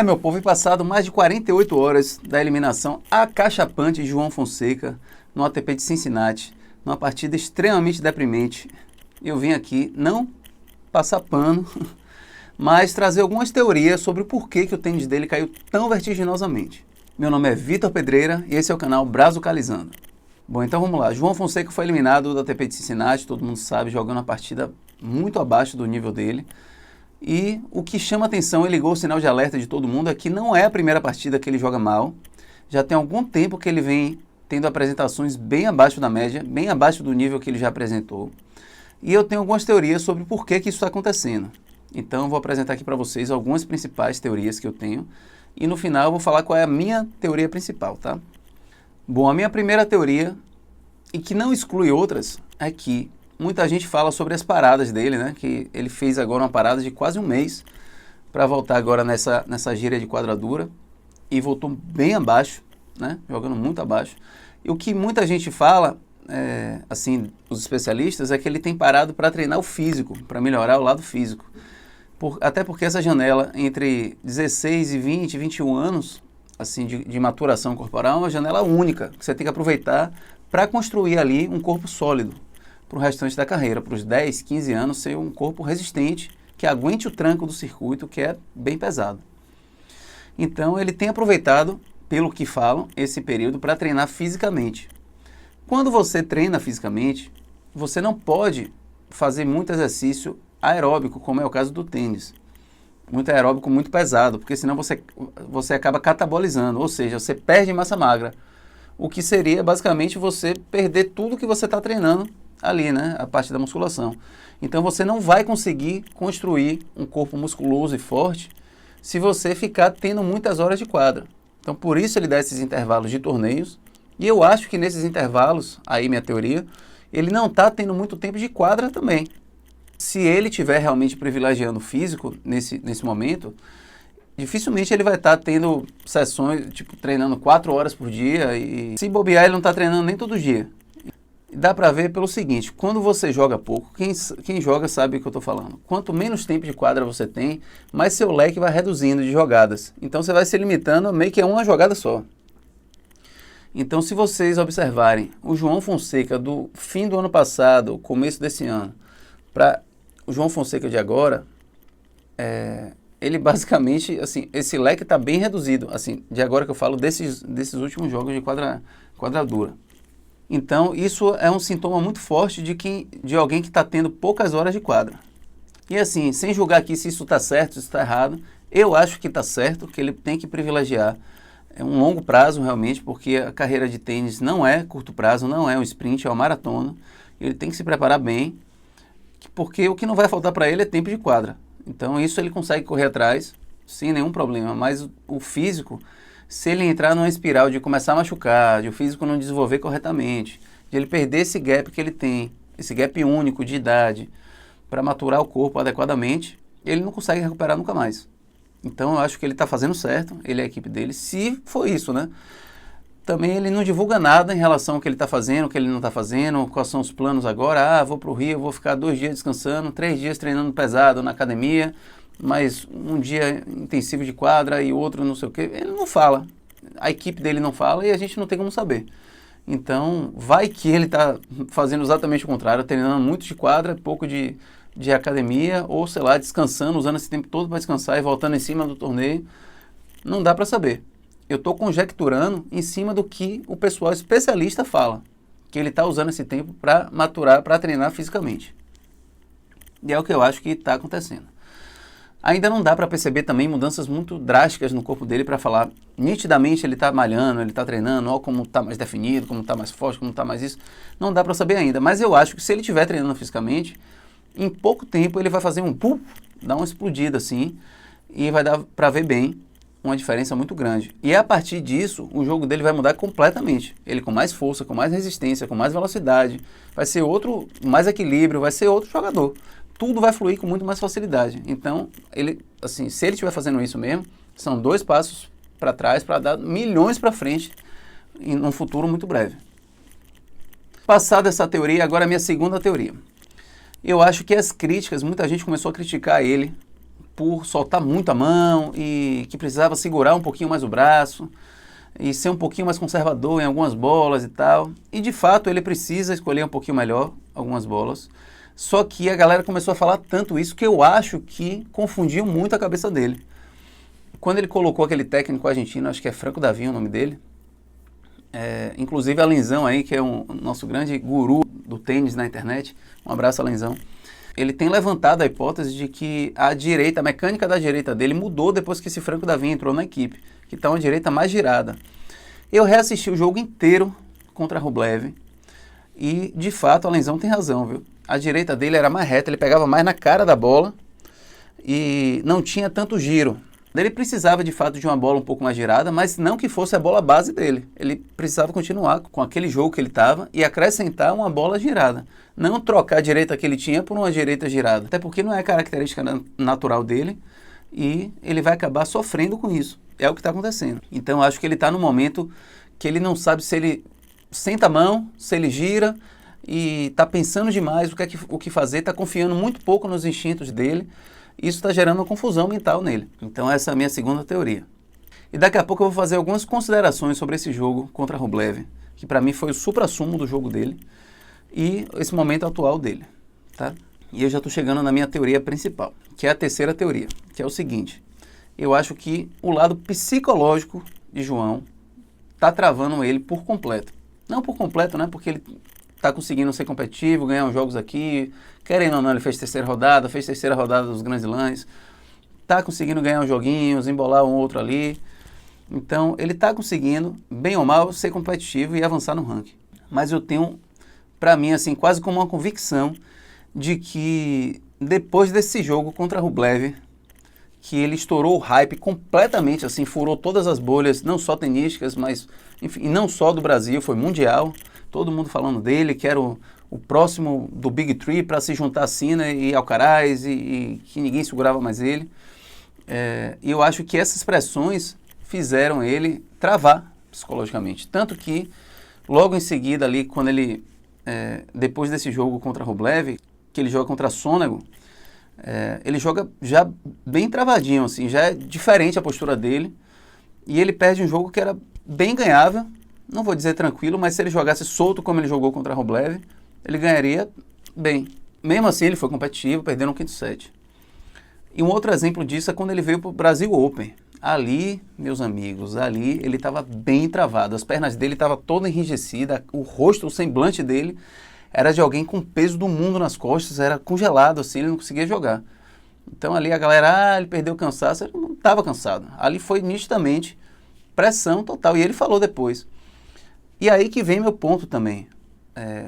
Meu povo, e passado mais de 48 horas da eliminação acachapante de João Fonseca no ATP de Cincinnati, numa partida extremamente deprimente, eu vim aqui não passar pano, mas trazer algumas teorias sobre o porquê que o tênis dele caiu tão vertiginosamente. Meu nome é Vitor Pedreira e esse é o canal Brazucalizando. Bom, então vamos lá. João Fonseca foi eliminado do ATP de Cincinnati, todo mundo sabe, jogando uma partida muito abaixo do nível dele. E o que chama atenção e ligou o sinal de alerta de todo mundo é que não é a primeira partida que ele joga mal. Já tem algum tempo que ele vem tendo apresentações bem abaixo da média, bem abaixo do nível que ele já apresentou. E eu tenho algumas teorias sobre por que isso está acontecendo. Então eu vou apresentar aqui para vocês algumas principais teorias que eu tenho. E no final eu vou falar qual é a minha teoria principal, tá? Bom, a minha primeira teoria, e que não exclui outras, é que muita gente fala sobre as paradas dele, né? Que ele fez agora uma parada de quase um mês para voltar agora nessa gíria de quadradura e voltou bem abaixo, né? Jogando muito abaixo. E o que muita gente fala, assim, os especialistas, é que ele tem parado para treinar o físico, para melhorar o lado físico. Até porque essa janela entre 16 e 20, 21 anos, assim, de maturação corporal, é uma janela única, que você tem que aproveitar para construir ali um corpo sólido para o restante da carreira, para os 10, 15 anos, ser um corpo resistente, que aguente o tranco do circuito, que é bem pesado. Então, ele tem aproveitado, pelo que falam, esse período para treinar fisicamente. Quando você treina fisicamente, você não pode fazer muito exercício aeróbico, como é o caso do tênis. Muito aeróbico, muito pesado, porque senão você acaba catabolizando, ou seja, você perde massa magra, o que seria basicamente você perder tudo que você está treinando ali, né, a parte da musculação. Então você não vai conseguir construir um corpo musculoso e forte se você ficar tendo muitas horas de quadra. Então por isso ele dá esses intervalos de torneios, e eu acho que nesses intervalos, aí minha teoria, ele não está tendo muito tempo de quadra também. Se ele estiver realmente privilegiando o físico nesse momento, dificilmente ele vai estar tendo sessões, tipo, treinando 4 horas por dia, e se bobear ele não está treinando nem todo dia. Dá para ver pelo seguinte, quando você joga pouco, quem joga sabe o que eu estou falando. Quanto menos tempo de quadra você tem, mais seu leque vai reduzindo de jogadas. Então você vai se limitando meio que a uma jogada só. Então se vocês observarem o João Fonseca do fim do ano passado, começo desse ano, para o João Fonseca de agora, ele basicamente, assim, esse leque está bem reduzido, assim, de agora que eu falo desses últimos jogos de quadradura. Então, isso é um sintoma muito forte de alguém que está tendo poucas horas de quadra. E assim, sem julgar aqui se isso está certo, se está errado, eu acho que está certo, que ele tem que privilegiar um longo prazo realmente, porque a carreira de tênis não é curto prazo, não é um sprint, é uma maratona. Ele tem que se preparar bem, porque o que não vai faltar para ele é tempo de quadra. Então isso ele consegue correr atrás sem nenhum problema, mas o físico, se ele entrar numa espiral de começar a machucar, de o físico não desenvolver corretamente, de ele perder esse gap que ele tem, esse gap único de idade, para maturar o corpo adequadamente, ele não consegue recuperar nunca mais. Então eu acho que ele está fazendo certo, ele é a equipe dele, se for isso, né? Também ele não divulga nada em relação ao que ele está fazendo, o que ele não está fazendo, quais são os planos agora. Vou para o Rio, vou ficar 2 dias descansando, 3 dias treinando pesado na academia, mas um dia intensivo de quadra e outro não sei o quê. Ele não fala, a equipe dele não fala e a gente não tem como saber. Então, vai que ele está fazendo exatamente o contrário, treinando muito de quadra, pouco de academia, ou sei lá, descansando, usando esse tempo todo para descansar e voltando em cima do torneio. Não dá para saber. Eu estou conjecturando em cima do que o pessoal especialista fala, que ele está usando esse tempo para maturar, para treinar fisicamente. E é o que eu acho que está acontecendo. Ainda não dá para perceber também mudanças muito drásticas no corpo dele para falar, nitidamente ele está malhando, ele está treinando, olha como está mais definido, como está mais forte, como está mais isso. Não dá para saber ainda, mas eu acho que se ele estiver treinando fisicamente, em pouco tempo ele vai fazer dar uma explodida assim, e vai dar para ver bem uma diferença muito grande. E a partir disso, o jogo dele vai mudar completamente. Ele com mais força, com mais resistência, com mais velocidade, vai ser mais equilíbrio, vai ser outro jogador. Tudo vai fluir com muito mais facilidade. Então, ele, assim, se ele estiver fazendo isso mesmo, são 2 passos para trás para dar milhões para frente em um futuro muito breve. Passada essa teoria, agora a minha segunda teoria. Eu acho que as críticas, muita gente começou a criticar ele por soltar muito a mão e que precisava segurar um pouquinho mais o braço e ser um pouquinho mais conservador em algumas bolas e tal. E de fato ele precisa escolher um pouquinho melhor algumas bolas. Só que a galera começou a falar tanto isso que eu acho que confundiu muito a cabeça dele. Quando ele colocou aquele técnico argentino, acho que é Franco Davi o nome dele, inclusive Alenzão aí, que é nosso grande guru do tênis na internet, um abraço Alenzão, ele tem levantado a hipótese de que a mecânica da direita dele mudou depois que esse Franco Davi entrou na equipe, que está uma direita mais girada. Eu reassisti o jogo inteiro contra Rublev e, de fato, o Alenzão tem razão, viu? A direita dele era mais reta, ele pegava mais na cara da bola e não tinha tanto giro. Ele precisava, de fato, de uma bola um pouco mais girada, mas não que fosse a bola base dele. Ele precisava continuar com aquele jogo que ele estava e acrescentar uma bola girada. Não trocar a direita que ele tinha por uma direita girada. Até porque não é característica natural dele e ele vai acabar sofrendo com isso. É o que está acontecendo. Então, acho que ele está no momento que ele não sabe se ele senta a mão, se ele gira e está pensando demais o que fazer, está confiando muito pouco nos instintos dele. Isso está gerando uma confusão mental nele. Então essa é a minha segunda teoria. E daqui a pouco eu vou fazer algumas considerações sobre esse jogo contra Rublev, que para mim foi o suprassumo do jogo dele e esse momento atual dele. Tá? E eu já estou chegando na minha teoria principal, que é a terceira teoria, que é o seguinte. Eu acho que o lado psicológico de João está travando ele por completo. Não por completo, né? Porque ele está conseguindo ser competitivo, ganhar uns jogos aqui. Querendo ou não, ele fez terceira rodada dos Grandes Lãs. Está conseguindo ganhar uns joguinhos, embolar um outro ali. Então, ele está conseguindo, bem ou mal, ser competitivo e avançar no ranking. Mas eu tenho, para mim, assim, quase como uma convicção de que depois desse jogo contra Rublev, que ele estourou o hype completamente, assim, furou todas as bolhas, não só tenísticas, mas, enfim, e não só do Brasil, foi mundial. Todo mundo falando dele, que era o próximo do Big Three para se juntar a Sinner e Alcaraz e que ninguém segurava mais ele. E eu acho que essas pressões fizeram ele travar psicologicamente. Tanto que, logo em seguida ali, quando ele, depois desse jogo contra Rublev, que ele joga contra Sonego, ele joga já bem travadinho, assim, já é diferente a postura dele, e ele perde um jogo que era bem ganhável, não vou dizer tranquilo, mas se ele jogasse solto como ele jogou contra Rublev, ele ganharia bem. Mesmo assim, ele foi competitivo, perdendo no quinto set. E um outro exemplo disso é quando ele veio para o Brasil Open. Ali, meus amigos, ali ele estava bem travado, as pernas dele estavam toda enrijecida, o rosto, o semblante dele era de alguém com o peso do mundo nas costas, era congelado assim, ele não conseguia jogar. Então ali a galera, ele perdeu o cansaço, ele não estava cansado. Ali foi nitidamente pressão total, e ele falou depois. E aí que vem meu ponto também,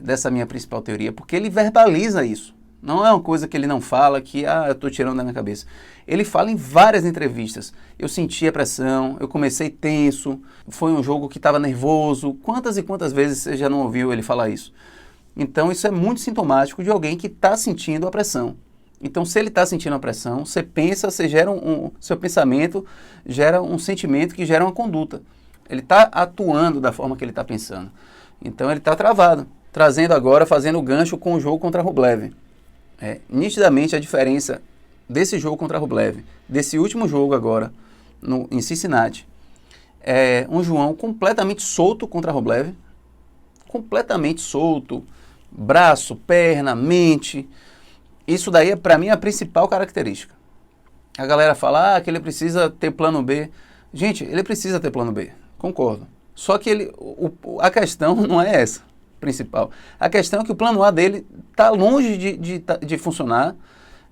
dessa minha principal teoria, porque ele verbaliza isso. Não é uma coisa que ele não fala, que eu estou tirando da minha cabeça. Ele fala em várias entrevistas. Eu senti a pressão, eu comecei tenso, foi um jogo que estava nervoso. Quantas e quantas vezes você já não ouviu ele falar isso? Então isso é muito sintomático de alguém que está sentindo a pressão. Então se ele está sentindo a pressão, você pensa, você gera seu pensamento gera um sentimento que gera uma conduta. Ele está atuando da forma que ele está pensando. Então ele está travado, trazendo agora, fazendo o gancho com o jogo contra Rublev. Nitidamente a diferença desse jogo contra Rublev, desse último jogo agora, em Cincinnati, é um João completamente solto contra Rublev, completamente solto, braço, perna, mente. Isso daí é para mim a principal característica. A galera fala que ele precisa ter plano B. Gente, ele precisa ter plano B, concordo. Só que a questão não é essa principal. A questão é que o plano A dele está longe de funcionar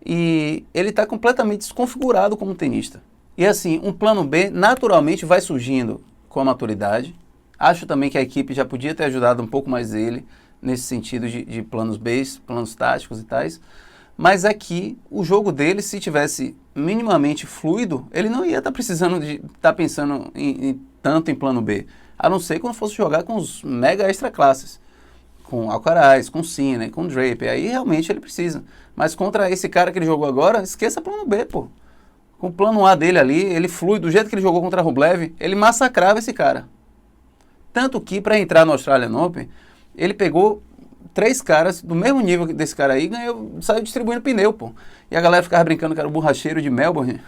e ele está completamente desconfigurado como tenista. E assim, um plano B naturalmente vai surgindo com a maturidade. Acho também que a equipe já podia ter ajudado um pouco mais ele nesse sentido de planos B, planos táticos e tais. Mas é que o jogo dele, se tivesse minimamente fluido, ele não ia estar precisando de estar pensando tanto em plano B. A não ser quando fosse jogar com os mega extra classes. Com Alcaraz, com Sinner, com Draper, aí realmente ele precisa. Mas contra esse cara que ele jogou agora, esqueça plano B, pô. Com o plano A dele ali, ele flui, do jeito que ele jogou contra Rublev, ele massacrava esse cara. Tanto que para entrar no Australian Open, ele pegou 3 caras do mesmo nível desse cara aí, saiu distribuindo pneu, pô. E a galera ficava brincando que era o borracheiro de Melbourne.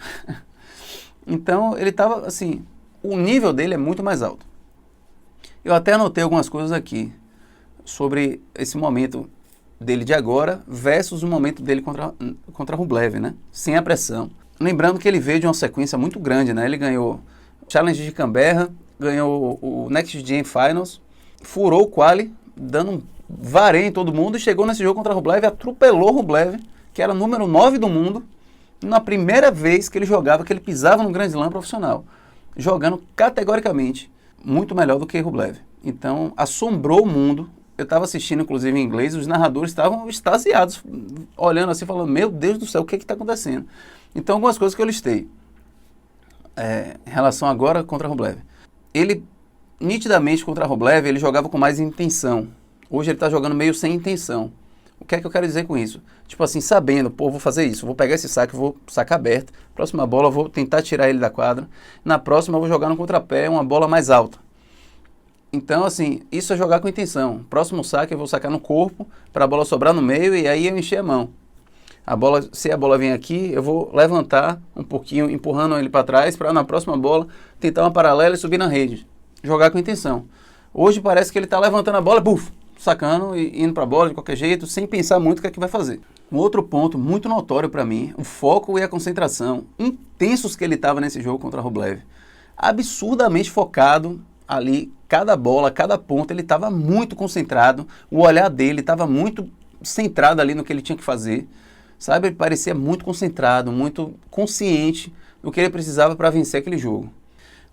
Então, ele tava, assim, o nível dele é muito mais alto. Eu até anotei algumas coisas aqui sobre esse momento dele de agora versus o momento dele contra Rublev, né? Sem a pressão. Lembrando que ele veio de uma sequência muito grande, né? Ele ganhou o Challenge de Canberra, ganhou o Next Gen Finals, furou o quali, dando um vareio em todo mundo e chegou nesse jogo contra Rublev, atropelou Rublev, que era número 9 do mundo, na primeira vez que ele jogava, que ele pisava no Grand Slam profissional, jogando categoricamente muito melhor do que Rublev. Então, assombrou o mundo. Eu estava assistindo, inclusive, em inglês, os narradores estavam extasiados, olhando assim, falando, meu Deus do céu, o que está acontecendo? Então, algumas coisas que eu listei em relação agora contra Rublev. Ele, nitidamente, contra Rublev, ele jogava com mais intenção. Hoje ele está jogando meio sem intenção. O que é que eu quero dizer com isso? Tipo assim, sabendo, pô, vou fazer isso, vou pegar esse saque, vou sacar aberto, próxima bola eu vou tentar tirar ele da quadra, na próxima eu vou jogar no contrapé uma bola mais alta. Então, assim, isso é jogar com intenção. Próximo saque eu vou sacar no corpo, para a bola sobrar no meio e aí eu encher a mão. Se a bola vem aqui, eu vou levantar um pouquinho, empurrando ele para trás, para na próxima bola tentar uma paralela e subir na rede. Jogar com intenção. Hoje parece que ele está levantando a bola, buf, sacando e indo para a bola de qualquer jeito, sem pensar muito o que é que vai fazer. Um outro ponto muito notório para mim, o foco e a concentração intensos que ele estava nesse jogo contra Rublev. Absurdamente focado ali, cada bola, cada ponto, ele estava muito concentrado, o olhar dele estava muito centrado ali no que ele tinha que fazer, sabe? Ele parecia muito concentrado, muito consciente do que ele precisava para vencer aquele jogo.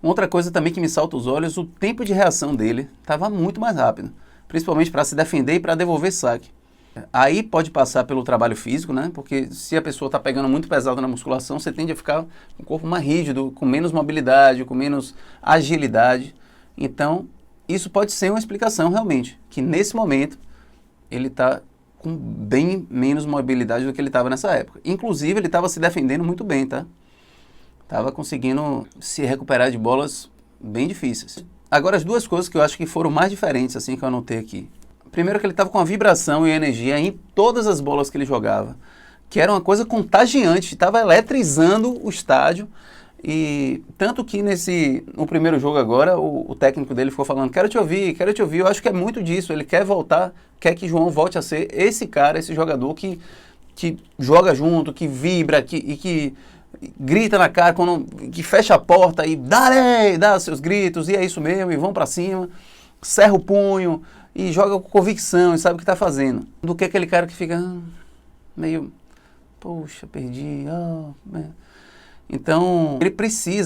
Uma outra coisa também que me salta os olhos, o tempo de reação dele estava muito mais rápido, principalmente para se defender e para devolver saque. Aí pode passar pelo trabalho físico, né? Porque se a pessoa está pegando muito pesado na musculação, você tende a ficar com o corpo mais rígido, com menos mobilidade, com menos agilidade. Então, isso pode ser uma explicação realmente, que nesse momento ele está com bem menos mobilidade do que ele estava nessa época. Inclusive, ele estava se defendendo muito bem, tá? Estava conseguindo se recuperar de bolas bem difíceis. Agora, as duas coisas que eu acho que foram mais diferentes, assim, que eu anotei aqui. Primeiro que ele estava com a vibração e energia em todas as bolas que ele jogava, que era uma coisa contagiante, estava eletrizando o estádio. E tanto que no primeiro jogo agora, o técnico dele ficou falando, quero te ouvir, eu acho que é muito disso, ele quer voltar, quer que João volte a ser esse cara, esse jogador que joga junto, que vibra, que grita na cara, que fecha a porta e dá seus gritos, e é isso mesmo, e vão pra cima, cerra o punho e joga com convicção e sabe o que tá fazendo. Do que aquele cara que fica meio, poxa, perdi, Então,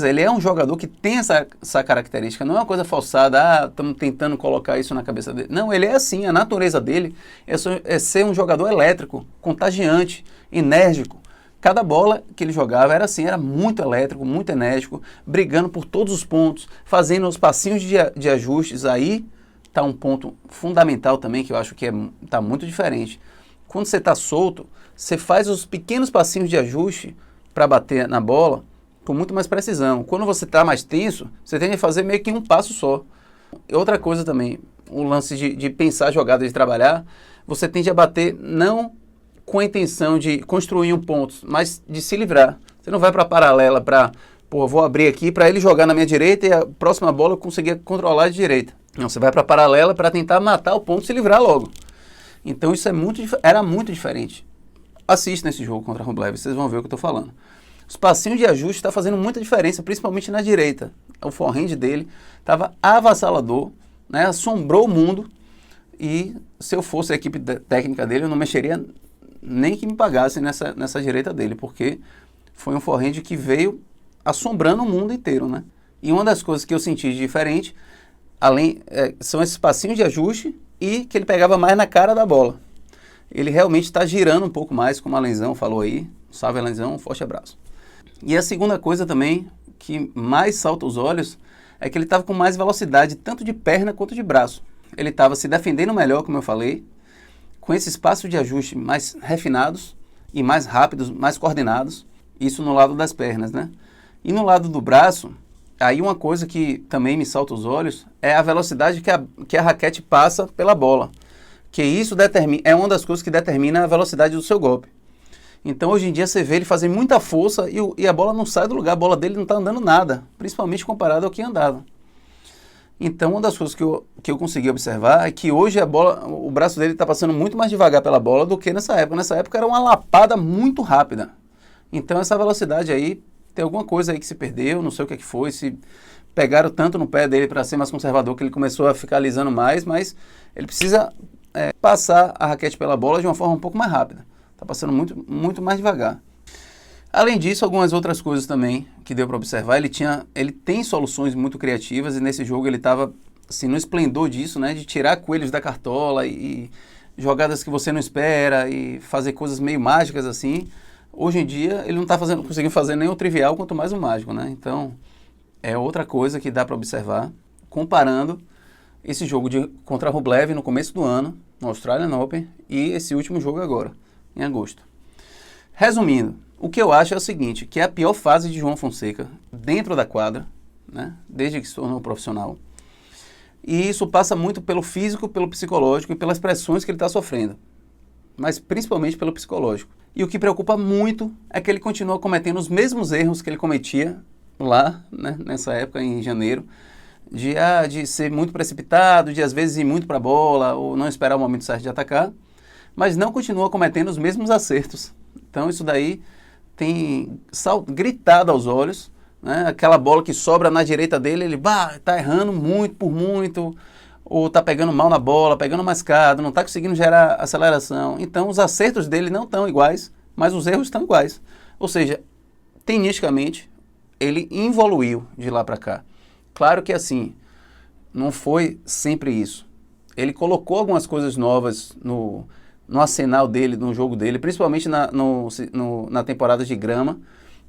ele é um jogador que tem essa característica, não é uma coisa falsada, estamos tentando colocar isso na cabeça dele. Não, ele é assim, a natureza dele é ser um jogador elétrico, contagiante, enérgico. Cada bola que ele jogava era assim, era muito elétrico, muito enérgico, brigando por todos os pontos, fazendo os passinhos de ajustes. Aí está um ponto fundamental também, que eu acho que está muito diferente. Quando você está solto, você faz os pequenos passinhos de ajuste para bater na bola com muito mais precisão. Quando você está mais tenso, você tem que fazer meio que um passo só. Outra coisa também, o lance de pensar a jogada, de trabalhar, você tende a bater não com a intenção de construir um ponto, mas de se livrar. Você não vai para a paralela para, vou abrir aqui para ele jogar na minha direita e a próxima bola eu conseguir controlar de direita. Não, você vai para a paralela para tentar matar o ponto e se livrar logo. Então isso era muito diferente. Assista nesse jogo contra a Rublev, vocês vão ver o que eu estou falando. Os passinhos de ajuste estão fazendo muita diferença, principalmente na direita. O forehand dele estava avassalador, né? Assombrou o mundo. E se eu fosse a equipe técnica dele, eu não mexeria nem que me pagasse nessa direita dele, porque foi um forehand que veio assombrando o mundo inteiro, né? E uma das coisas que eu senti de diferente, são esses passinhos de ajuste e que ele pegava mais na cara da bola. Ele realmente está girando um pouco mais, como a Alenzão falou aí. Salve, Alenzão, um forte abraço. E a segunda coisa também, que mais salta os olhos, é que ele estava com mais velocidade, tanto de perna quanto de braço. Ele estava se defendendo melhor, como eu falei, com esses passos de ajuste mais refinados e mais rápidos, mais coordenados. Isso no lado das pernas, né? E no lado do braço, aí uma coisa que também me salta os olhos é a velocidade que a raquete passa pela bola. Que isso é uma das coisas que determina a velocidade do seu golpe. Então, hoje em dia, você vê ele fazer muita força e a bola não sai do lugar, a bola dele não está andando nada, principalmente comparado ao que andava. Então, uma das coisas que eu consegui observar é que hoje o braço dele está passando muito mais devagar pela bola do que nessa época. Nessa época era uma lapada muito rápida. Então, essa velocidade aí, tem alguma coisa aí que se perdeu, não sei o que foi, se pegaram tanto no pé dele para ser mais conservador que ele começou a ficar alisando mais, mas ele precisa passar a raquete pela bola de uma forma um pouco mais rápida. Está passando muito, muito mais devagar. Além disso, algumas outras coisas também que deu para observar. Ele tem soluções muito criativas e nesse jogo ele estava assim, no esplendor disso, né, de tirar coelhos da cartola e jogadas que você não espera e fazer coisas meio mágicas assim. Hoje em dia ele não está conseguindo fazer nem o trivial, quanto mais o mágico, né? Então é outra coisa que dá para observar comparando esse jogo contra Rublev no começo do ano, no Australian Open, e esse último jogo agora, em agosto. Resumindo, o que eu acho é o seguinte, que é a pior fase de João Fonseca dentro da quadra, né, desde que se tornou profissional. E isso passa muito pelo físico, pelo psicológico e pelas pressões que ele está sofrendo, mas principalmente pelo psicológico. E o que preocupa muito é que ele continua cometendo os mesmos erros que ele cometia lá, né, nessa época, em janeiro, de ser muito precipitado, de às vezes ir muito para a bola ou não esperar o momento certo de atacar, mas não continua cometendo os mesmos acertos. Então isso daí tem gritado aos olhos, né? Aquela bola que sobra na direita dele, ele está errando muito por muito, ou está pegando mal na bola, pegando mascado, não está conseguindo gerar aceleração. Então os acertos dele não estão iguais, mas os erros estão iguais. Ou seja, tenicamente, ele evoluiu de lá para cá. Claro que assim, não foi sempre isso. Ele colocou algumas coisas novas no arsenal dele, no jogo dele, principalmente na temporada de grama.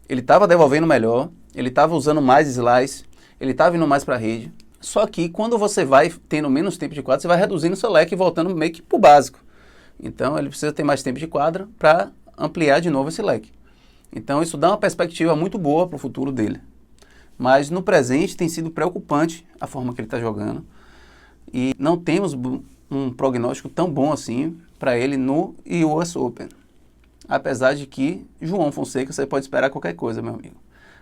Ele estava devolvendo melhor, ele estava usando mais slice, ele estava indo mais para a rede. Só que quando você vai tendo menos tempo de quadra, você vai reduzindo o seu leque e voltando meio que para o básico. Então ele precisa ter mais tempo de quadra para ampliar de novo esse leque. Então isso dá uma perspectiva muito boa para o futuro dele. Mas no presente tem sido preocupante a forma que ele está jogando. E não temos um prognóstico tão bom assim para ele no US Open. Apesar de que João Fonseca você pode esperar qualquer coisa, meu amigo.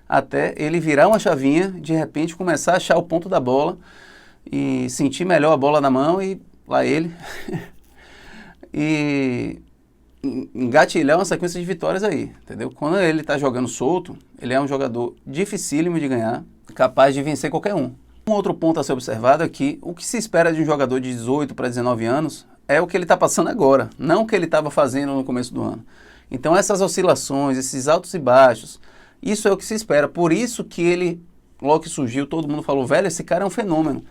Até ele virar uma chavinha, de repente começar a achar o ponto da bola e sentir melhor a bola na mão e lá ele e engatilhar uma sequência de vitórias aí, entendeu? Quando ele está jogando solto, ele é um jogador dificílimo de ganhar, capaz de vencer qualquer um. Um outro ponto a ser observado é que o que se espera de um jogador de 18 para 19 anos é o que ele está passando agora, não o que ele estava fazendo no começo do ano. Então essas oscilações, esses altos e baixos, isso é o que se espera. Por isso que ele, logo que surgiu, todo mundo falou, velho, esse cara é um fenômeno.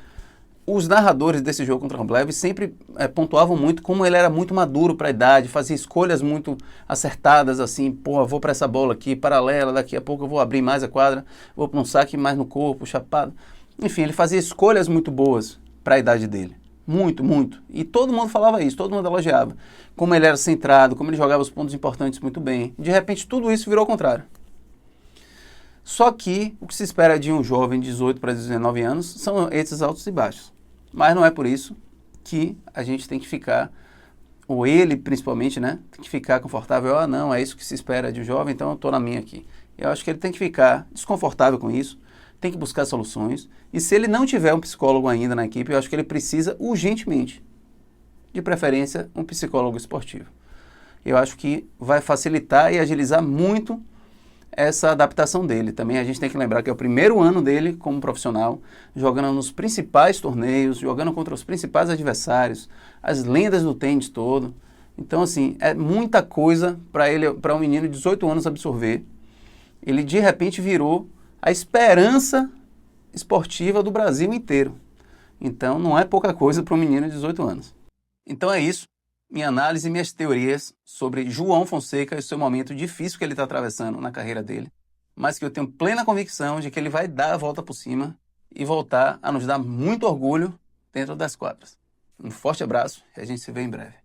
Os narradores desse jogo contra o Rublev sempre pontuavam muito como ele era muito maduro para a idade, fazia escolhas muito acertadas, assim, porra, vou para essa bola aqui, paralela, daqui a pouco eu vou abrir mais a quadra, vou para um saque mais no corpo, chapado. Enfim, ele fazia escolhas muito boas para a idade dele. Muito, muito. E todo mundo falava isso, todo mundo elogiava. Como ele era centrado, como ele jogava os pontos importantes muito bem. De repente, tudo isso virou ao contrário. Só que o que se espera de um jovem de 18 para 19 anos são esses altos e baixos. Mas não é por isso que a gente tem que ficar, ou ele principalmente, né, tem que ficar confortável. Ah, não, é isso que se espera de um jovem, então eu estou na minha aqui. Eu acho que ele tem que ficar desconfortável com isso, tem que buscar soluções. E se ele não tiver um psicólogo ainda na equipe, eu acho que ele precisa urgentemente, de preferência, um psicólogo esportivo. Eu acho que vai facilitar e agilizar muito essa adaptação dele. Também a gente tem que lembrar que é o primeiro ano dele como profissional, jogando nos principais torneios, jogando contra os principais adversários, as lendas do tênis todo. Então, assim, é muita coisa para um menino de 18 anos absorver. Ele, de repente, virou a esperança esportiva do Brasil inteiro. Então, não é pouca coisa para um menino de 18 anos. Então é isso. Minha análise e minhas teorias sobre João Fonseca e o seu momento difícil que ele está atravessando na carreira dele, mas que eu tenho plena convicção de que ele vai dar a volta por cima e voltar a nos dar muito orgulho dentro das quadras. Um forte abraço e a gente se vê em breve.